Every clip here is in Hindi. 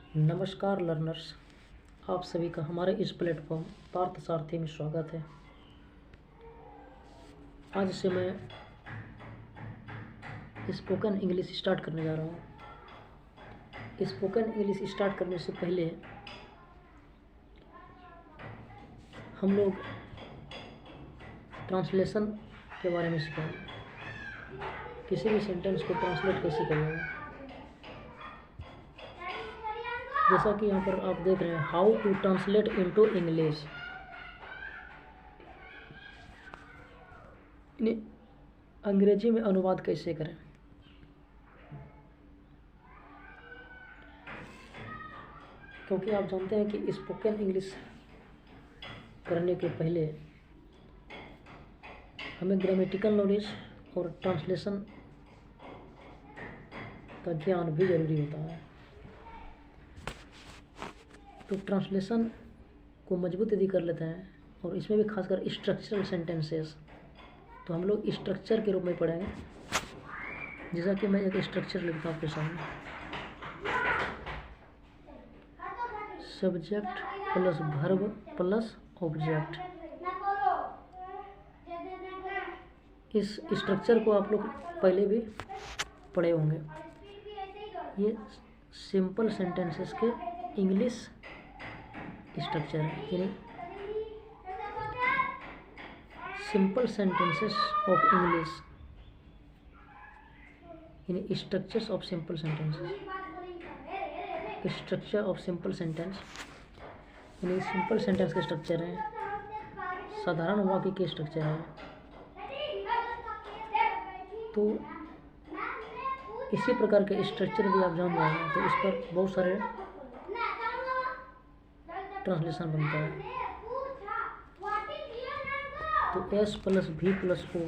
नमस्कार लर्नर्स, आप सभी का हमारे इस प्लेटफॉर्म पार्थसारथी में स्वागत है। आज से मैं स्पोकन इंग्लिश स्टार्ट करने जा रहा हूँ। स्पोकन इंग्लिश स्टार्ट करने से पहले हम लोग ट्रांसलेशन के बारे में सीखेंगे। किसी भी सेंटेंस को ट्रांसलेट कैसे करेंगे। जैसा कि यहाँ पर आप देख रहे हैं, how to translate into English. अंग्रेजी में अनुवाद कैसे करें। क्योंकि आप जानते हैं कि स्पोकन इंग्लिश करने के पहले हमें ग्रामेटिकल नॉलेज और ट्रांसलेशन का ज्ञान भी जरूरी होता है। तो ट्रांसलेशन को मजबूत यदि कर लेते हैं और इसमें भी खासकर स्ट्रक्चरल सेंटेंसेस, तो हम लोग स्ट्रक्चर के रूप में पढ़ेंगे। जैसा कि मैं एक स्ट्रक्चर लिखता हूँ आपके सामने, subject plus verb plus object. इस स्ट्रक्चर को आप लोग पहले भी पढ़े होंगे। ये सिंपल सेंटेंसेस के इंग्लिश स्ट्रक्चर है, यानी सिंपल सेंटेंसेस ऑफ इंग्लिश, यानी structures of simple sentences. Structure of simple sentence यानी सिंपल सेंटेंस के स्ट्रक्चर हैं, साधारण वाक्य के स्ट्रक्चर हैं। तो इसी प्रकार के स्ट्रक्चर यदि आप जान रहे हैं तो इस पर बहुत सारे ट्रांसलेशन बनता है। तो एस प्लस भी प्लस ओ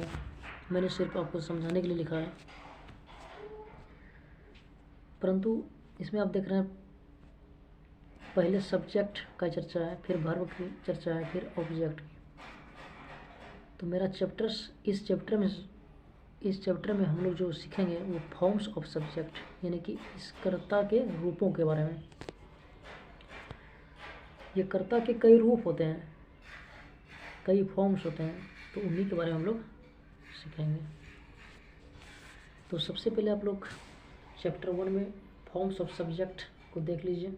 मैंने सिर्फ आपको समझाने के लिए लिखा है, परंतु इसमें आप देख रहे हैं पहले सब्जेक्ट का चर्चा है, फिर वर्ब की चर्चा है, फिर ऑब्जेक्ट की। तो मेरा इस चैप्टर में हम लोग जो सीखेंगे वो फॉर्म्स ऑफ सब्जेक्ट, यानी कि इस कर्ता के रूपों के बारे में। ये कर्ता के कई रूप होते हैं, कई फॉर्म्स होते हैं, तो उन्हीं के बारे में हम लोग सीखेंगे। तो सबसे पहले आप लोग चैप्टर 1 में फॉर्म्स ऑफ सब्जेक्ट को देख लीजिए।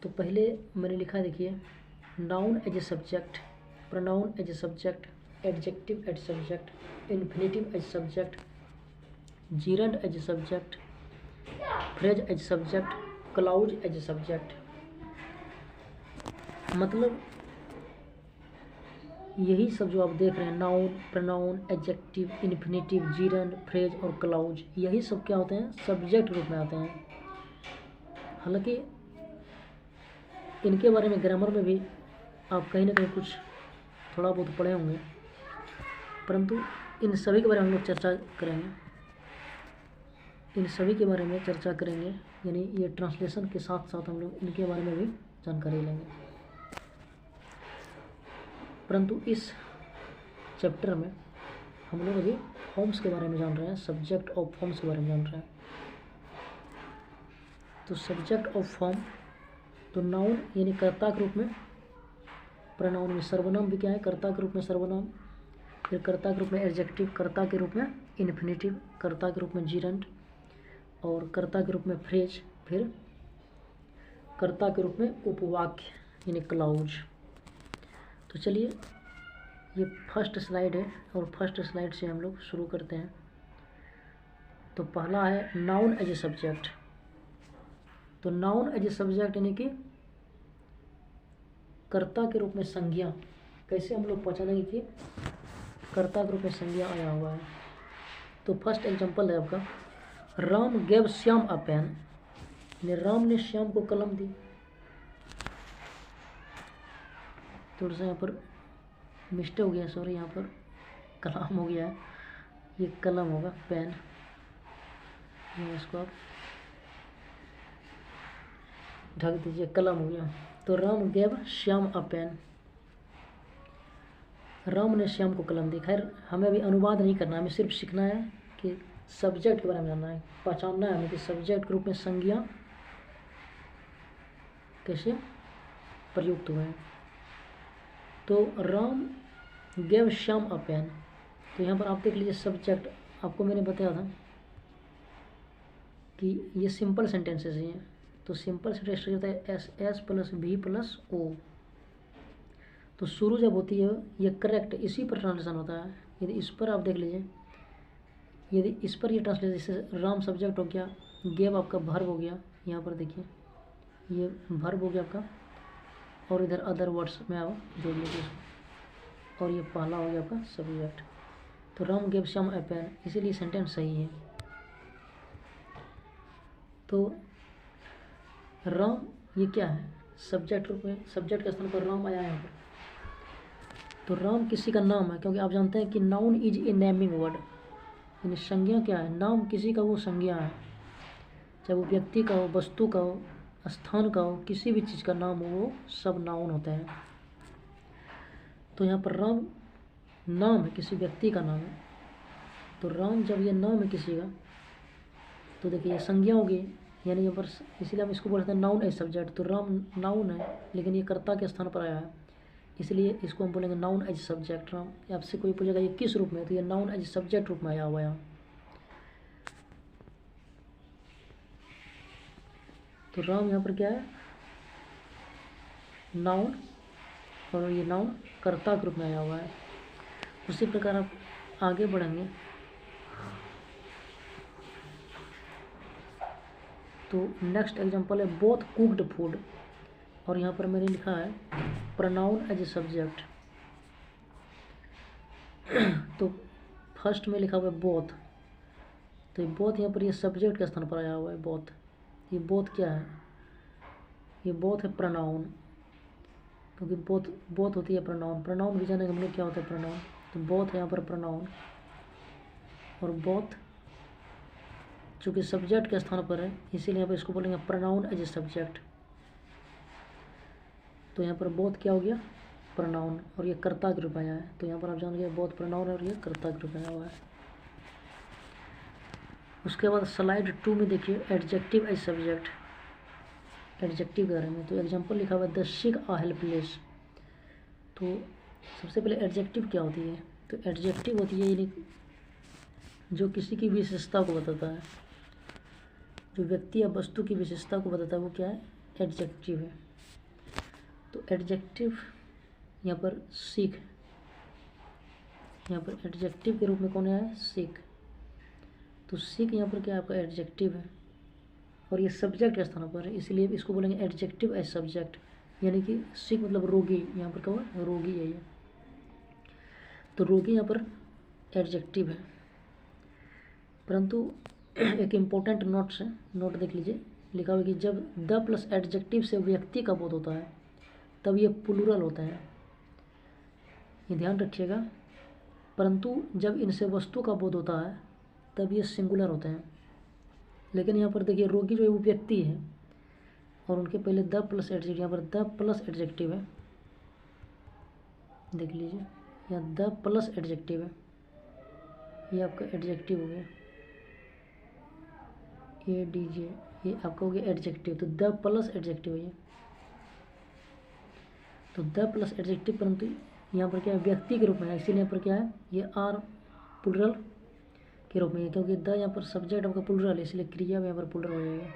तो पहले मैंने लिखा, देखिए, noun as a subject, pronoun as a subject, adjective as subject, infinitive as subject, gerund as a subject, phrase as subject, clause as a subject. मतलब यही सब जो आप देख रहे हैं, noun, pronoun, adjective, infinitive, gerund, phrase और क्लाउज, यही सब क्या होते हैं, सब्जेक्ट रूप में आते हैं। हालांकि इनके बारे में ग्रामर में भी आप कहीं ना कहीं कुछ थोड़ा बहुत पढ़े होंगे, परंतु इन सभी के बारे में हम लोग चर्चा करेंगे। इन सभी के बारे में चर्चा करेंगे, यानी ये ट्रांसलेशन के साथ साथ हम लोग इनके बारे में भी जानकारी लेंगे। परंतु इस चैप्टर में हम लोग अभी फॉर्म्स के बारे में जान रहे हैं, सब्जेक्ट ऑफ फॉर्म्स के बारे में जान रहे हैं। तो सब्जेक्ट ऑफ फॉर्म, तो नाउन यानी कर्ता के रूप में, प्रोनाउन में सर्वनाम भी क्या है, कर्ता के रूप में सर्वनाम, फिर कर्ता के रूप में एडजेक्टिव, कर्ता के रूप में इन्फिनेटिव, कर्ता के रूप में जीरंड, और कर्ता के रूप में फ्रेज, फिर कर्ता के रूप में उपवाक्य यानी क्लाउज। तो चलिए, ये फर्स्ट स्लाइड है और फर्स्ट स्लाइड से हम लोग शुरू करते हैं। तो पहला है नाउन एज ए सब्जेक्ट। तो नाउन एज ए सब्जेक्ट यानी कि कर्ता के रूप में संज्ञा। कैसे हम लोग पहचानेंगे कि कर्ता के रूप में संज्ञा आया हुआ है। तो फर्स्ट एग्जांपल है आपका, राम गेव श्याम अ पेन, यानी राम ने श्याम को कलम दी। थोड़ा सा यहाँ पर मिस्टेक हो गया, सॉरी, यहाँ पर कलम हो गया है, ये कलम होगा, पेन। इसको आप ढक दीजिए, कलम हो गया। तो राम गेव श्याम अ पेन, राम ने श्याम को कलम दी। खैर, हमें अभी अनुवाद नहीं करना है, हमें सिर्फ सीखना है कि सब्जेक्ट के बारे में जानना है, पहचानना है हमें कि सब्जेक्ट के रूप में संज्ञा कैसे प्रयुक्त हुए हैं। तो राम गेव श्याम अ पेन, तो यहाँ पर आप देख लीजिए सब्जेक्ट, आपको मैंने बताया था कि ये सिंपल सेंटेंसेस हैं। तो सिंपल सेंटेंस होता है S S plus V plus O. तो शुरू जब होती है ये करेक्ट, इसी पर ट्रांसलेशन होता है। यदि इस पर आप देख लीजिए, यदि इस पर ये ट्रांसलेशन, जैसे राम सब्जेक्ट हो गया, गेव आपका वर्ब हो गया, यहाँ पर देखिए ये वर्ब हो गया आपका, और इधर अदर वर्ड्स में आओ जोड़ लीजिए इसको, और ये पहला हो गया आपका सब्जेक्ट। तो राम गेव श्याम ए पेन, इसीलिए सेंटेंस सही है। तो राम ये क्या है, सब्जेक्ट रूप में, सब्जेक्ट के स्थान पर राम आया है यहाँ पर। तो राम किसी का नाम है, क्योंकि आप जानते हैं कि noun is a naming word, यानी संज्ञा क्या है, नाम किसी का वो संज्ञा है, चाहे वो व्यक्ति का हो, वस्तु का हो, स्थान का हो, किसी भी चीज़ का नाम हो, वो सब नाउन होते हैं। तो यहाँ पर राम नाम है, किसी व्यक्ति का नाम है। तो राम जब ये नाम है किसी का, तो देखिए ये संज्ञा होगी, यानी यहाँ पर, इसीलिए हम इसको बोलते हैं नाउन एज सब्जेक्ट। तो राम नाउन है, लेकिन ये कर्ता के स्थान पर आया है, इसलिए इसको हम बोलेंगे नाउन एज सब्जेक्ट। राम, आपसे कोई पूछेगा ये किस रूप में, तो ये नाउन एज सब्जेक्ट रूप में आया हुआ है। तो राम यहाँ पर क्या है, नाउन, और ये नाउन कर्ता के रूप में आया हुआ है। उसी प्रकार आप आगे बढ़ेंगे तो नेक्स्ट एग्जांपल है बोथ कुक्ड फूड, और यहाँ पर मैंने लिखा है प्रोनाउन एज ए सब्जेक्ट। तो फर्स्ट में लिखा हुआ है बोथ, तो ये बोथ यहाँ पर ये सब्जेक्ट के स्थान पर आया हुआ है बोथ। ये बोथ क्या है, ये बोथ है प्रोनाउन, क्योंकि बोथ होती है प्रोनाउन। प्रोनाउन भी जानेंगे हम लोग क्या होता है प्रोनाउन। तो बोथ है यहाँ पर प्रोनाउन, और बोथ चूँकि सब्जेक्ट के स्थान पर है, इसीलिए यहाँ पर इसको बोलेंगे प्रोनाउन एज ए सब्जेक्ट। तो यहाँ पर बोथ क्या हो गया, प्रोनाउन, और ये कर्ता के रूप में आया है। तो यहाँ पर आप जान गए बोथ प्रोनाउन है और ये कर्ता के रूप में आया हुआ है। उसके बाद स्लाइड 2 में देखिए एडजेक्टिव एज सब्जेक्ट, एडजेक्टिव के बारे में। तो एग्जांपल लिखा हुआ है द सिक आ हेल्पलेस। तो सबसे पहले एडजेक्टिव क्या होती है, तो एडजेक्टिव होती है यानी जो किसी की विशेषता को बताता है, जो व्यक्ति या वस्तु की विशेषता को बताता है, वो क्या है, एडजेक्टिव है। तो एडजेक्टिव यहाँ पर सिक, यहाँ पर एडजेक्टिव के रूप में कौन है, सिक। तो सिक यहाँ पर क्या है, आपका एडजेक्टिव है, और ये सब्जेक्ट के स्थान पर है, इसलिए इसको बोलेंगे एडजेक्टिव एज सब्जेक्ट। यानी कि सिक मतलब रोगी, यहाँ पर क्या हुआ, रोगी है ये। तो रोगी यहाँ पर एडजेक्टिव है, परंतु एक इम्पोर्टेंट नोट्स है, नोट देख लीजिए, लिखा हुआ है कि जब द प्लस एडजेक्टिव से व्यक्ति का बोध होता है तब ये प्लूरल होता है, ये ध्यान रखिएगा। परंतु जब इनसे वस्तु का बोध होता है तब ये सिंगुलर होते हैं। लेकिन यहाँ पर देखिए रोगी जो है वो व्यक्ति है, और उनके पहले द प्लस एडजेक्टिव, यहाँ पर द प्लस एडजेक्टिव है, देख लीजिए यहाँ द प्लस एडजेक्टिव है, ये आपका एडजेक्टिव हो गया, ए डी जे, ये आपका हो गया एडजेक्टिव। तो द प्लस एडजेक्टिव है ये, तो द प्लस एडजेक्टिव, परंतु यहाँ पर क्या है, व्यक्ति के रूप में है, इसीलिए यहाँ पर क्या है, ये आर प्लूरल के रूप में है, क्योंकि द यहाँ पर सब्जेक्ट आपका प्लूरल है, इसलिए क्रिया में यहाँ पर प्लूरल हो जाएगा।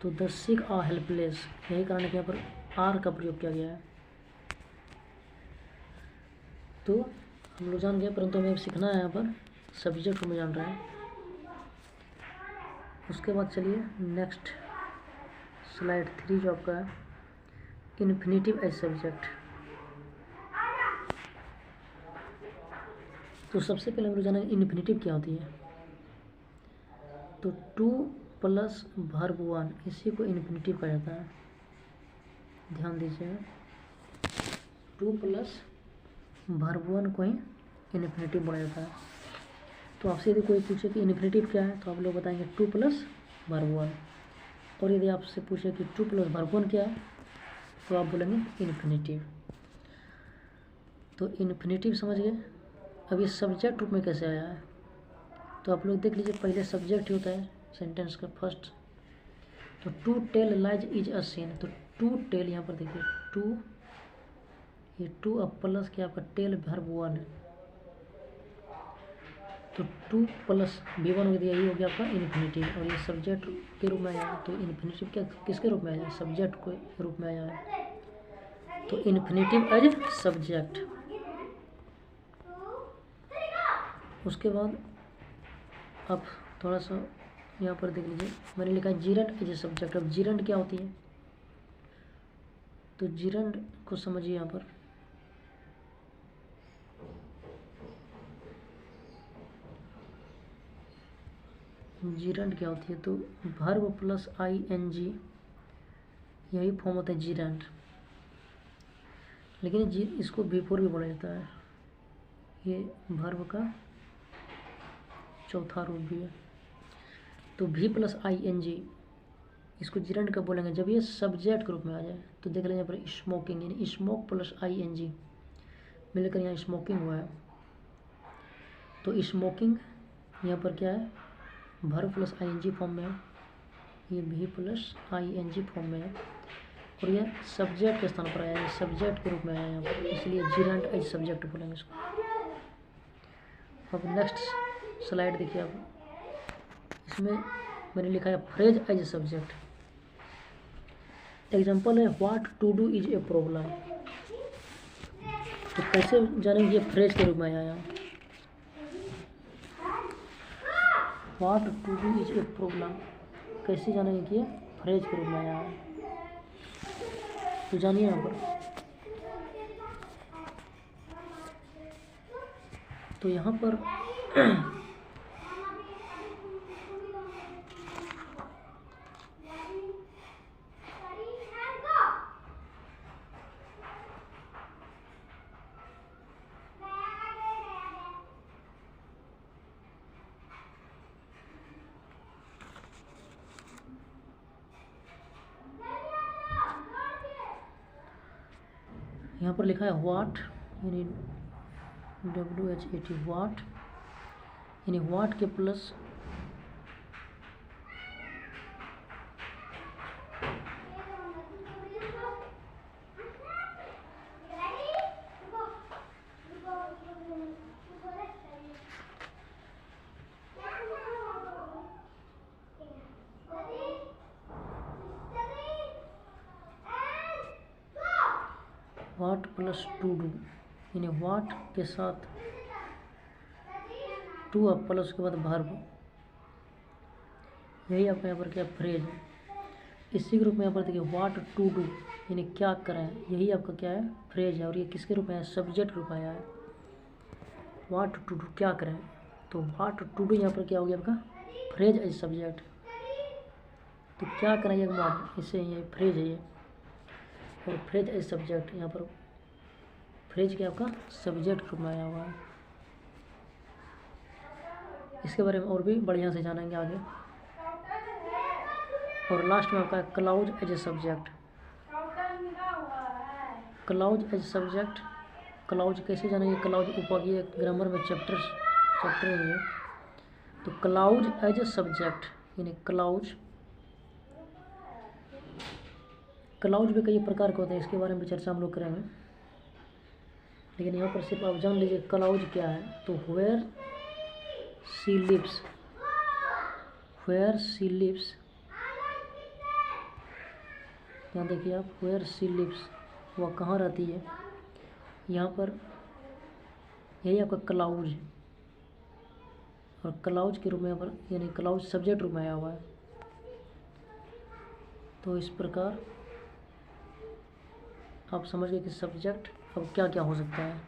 तो द सिक आ हेल्पलेस, यही कारण है कि यहाँ पर आर का प्रयोग किया गया है। तो हम लोग जान गए, परंतु हमें सीखना है यहाँ पर सब्जेक्ट हमें जान रहे हैं। उसके बाद चलिए नेक्स्ट स्लाइड 3 जो आपका है इन्फिनेटिव एज सब्जेक्ट। तो सबसे पहले हम लोग जानेंगे इन्फिनेटिव क्या होती है। तो 2 प्लस वर्ब 1, इसी को इन्फिनेटिव कहा जाता है, ध्यान दीजिएगा। 2 प्लस वर्ब 1 को ही इन्फिनेटिव बोला जाता है। तो आपसे यदि कोई पूछे कि इन्फिनेटिव क्या है, तो आप लोग बताएंगे 2 प्लस वर्ब 1, और यदि आपसे पूछे कि 2 प्लस वर्ब 1 क्या है, तो आप बोलेंगे इन्फिनेटिव। तो इन्फिनेटिव समझ गए। अब ये सब्जेक्ट रूप में कैसे आया है, तो आप लोग देख लीजिए, पहले सब्जेक्ट ही होता है सेंटेंस का फर्स्ट। तो to tell lies is a sin, तो टू टेल यहाँ पर देखिए टू, ये टू अब प्लस क्या आपका टेल वर्ब वन है, तो टू प्लस V1 हो गया, यही हो गया आपका इन्फिनिटिव, और ये सब्जेक्ट के रूप में आया है। तो इन्फिनिटिव क्या किसके रूप में आया है? सब्जेक्ट के रूप में आया है, तो इन्फिनिटिव एज सब्जेक्ट। उसके बाद अब थोड़ा सा यहाँ पर देख लीजिए, मैंने लिखा है जीरंड एज ए सब्जेक्ट। अब जीरंड क्या होती है, तो जीरंड को समझिए यहाँ पर, जीरंड क्या होती है, तो वर्ब प्लस ING, यही फॉर्म होता है जीरंड, लेकिन इसको बिफोर भी बोला जाता है, ये वर्ब का चौथा रूप भी है। तो V प्लस ING, इसको जीरंड कब बोलेंगे? जब ये सब्जेक्ट के रूप में आ जाए। तो देख लेंगे यहाँ पर स्मोकिंग, यानी स्मोक प्लस ING मिलकर यहाँ स्मोकिंग हुआ है, तो स्मोकिंग यहाँ पर क्या है? वर्ब प्लस ING फॉर्म में है, ये V प्लस ING फॉर्म में है, और यह सब्जेक्ट के स्थान पर आया है, सब्जेक्ट के रूप में आया है यहाँ पर, इसलिए जीरंड एज सब्जेक्ट बोलेंगे इसको। अब नेक्स्ट स्लाइड देखिए आप, इसमें मैंने लिखा है फ्रेज एज सब्जेक्ट। एग्जाम्पल है what to do is a problem, तो कैसे जानेंगे ये फ्रेज के रूप में आया है? What to do is a problem, कैसे जानेंगे कि ये फ्रेज के रूप में आया है? तो जानिए यहाँ पर, तो यहाँ पर यहाँ पर लिखा है व्हाट, यानी WHAT व्हाट, यानी व्हाट के plus what plus two do, यानी व्हाट के साथ टू अब प्लस के बाद वर्ब, यही आपका यहाँ पर क्या फ्रेज है। इसी के रूप में यहाँ पर देखिए व्हाट टू डू, यानी क्या करें, यही आपका क्या है? फ्रेज है, और ये किसके रूप में है? सब्जेक्ट रूप में आया है। व्हाट टू डू, क्या करें, तो व्हाट टू डू यहाँ पर क्या हो गया आपका? Phrase as subject. तो क्या करें ये इसे, ये फ्रेज है ये, और फ्रेज एज सब्जेक्ट, यहाँ पर फ्रेज क्या आपका? सब्जेक्ट रूप में आया हुआ है। इसके बारे में और भी बढ़िया से जानेंगे आगे। और लास्ट में आपका clause as a subject. Clause as subject, clause कैसे जानेंगे? क्लाउज उपयोगी ग्रामर में चैप्टर नहीं है। तो क्लाउज एज ए सब्जेक्ट, यानी क्लाउज भी कई प्रकार के होते हैं, इसके बारे में चर्चा हम लोग करेंगे, लेकिन यहाँ पर सिर्फ आप जान लीजिए क्लाउज क्या है। तो वेयर सी लिव्स, यहाँ देखिए आप, वेयर सी लिव्स, वह कहाँ रहती है, यहाँ पर यही आपका क्लाउज, और क्लाउज के रूप में यहाँ पर, यानी क्लाउज सब्जेक्ट रूप में आया हुआ है। तो इस प्रकार आप समझ गए कि सब्जेक्ट अब क्या क्या हो सकता है।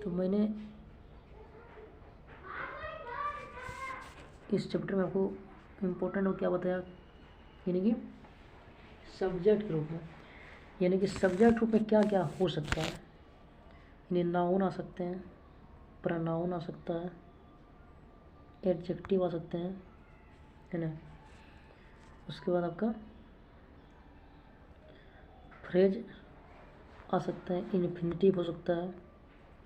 तो मैंने इस चैप्टर में आपको इम्पोर्टेंट हो क्या बताया, यानी कि सब्जेक्ट के रूप में, यानी कि सब्जेक्ट रूप में क्या क्या हो सकता है, यानी नाउन आ सकते हैं, प्रोनाउन आ सकता है, एडजेक्टिव आ सकते हैं, है ना। उसके बाद आपका फ्रेज आ सकता है, इन्फिनिटिव हो सकता है,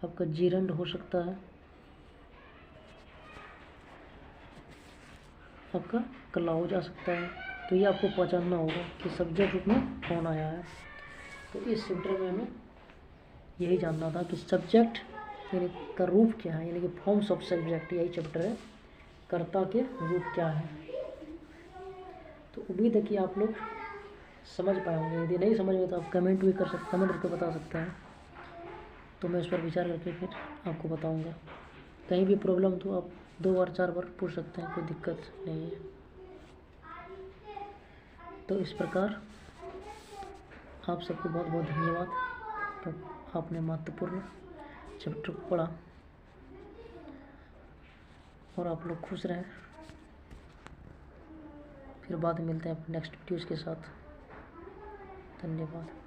आपका जीरंड हो सकता है, आपका क्लाउज आ सकता है। तो ये आपको पहचानना होगा कि सब्जेक्ट रूप में कौन आया है। तो इस चैप्टर में हमें यही जानना था कि सब्जेक्ट यानी का रूप क्या है, यानी कि फॉर्म्स ऑफ सब्जेक्ट, यही चैप्टर है, कर्ता के रूप क्या है। तो उम्मीद है कि आप लोग समझ पाए होंगे। यदि नहीं समझ में तो आप कमेंट भी कर सकते, कमेंट करके बता सकते हैं, तो मैं इस पर विचार करके फिर आपको बताऊंगा। कहीं भी प्रॉब्लम तो आप 2 बार 4 बार पूछ सकते हैं, कोई दिक्कत नहीं है। तो इस प्रकार आप सबको बहुत बहुत धन्यवाद। तो आपने महत्वपूर्ण चैप्टर को पढ़ा और आप लोग खुश रहें। फिर बाद में मिलते हैं नेक्स्ट वीडियोज़ के साथ। धन्यवाद।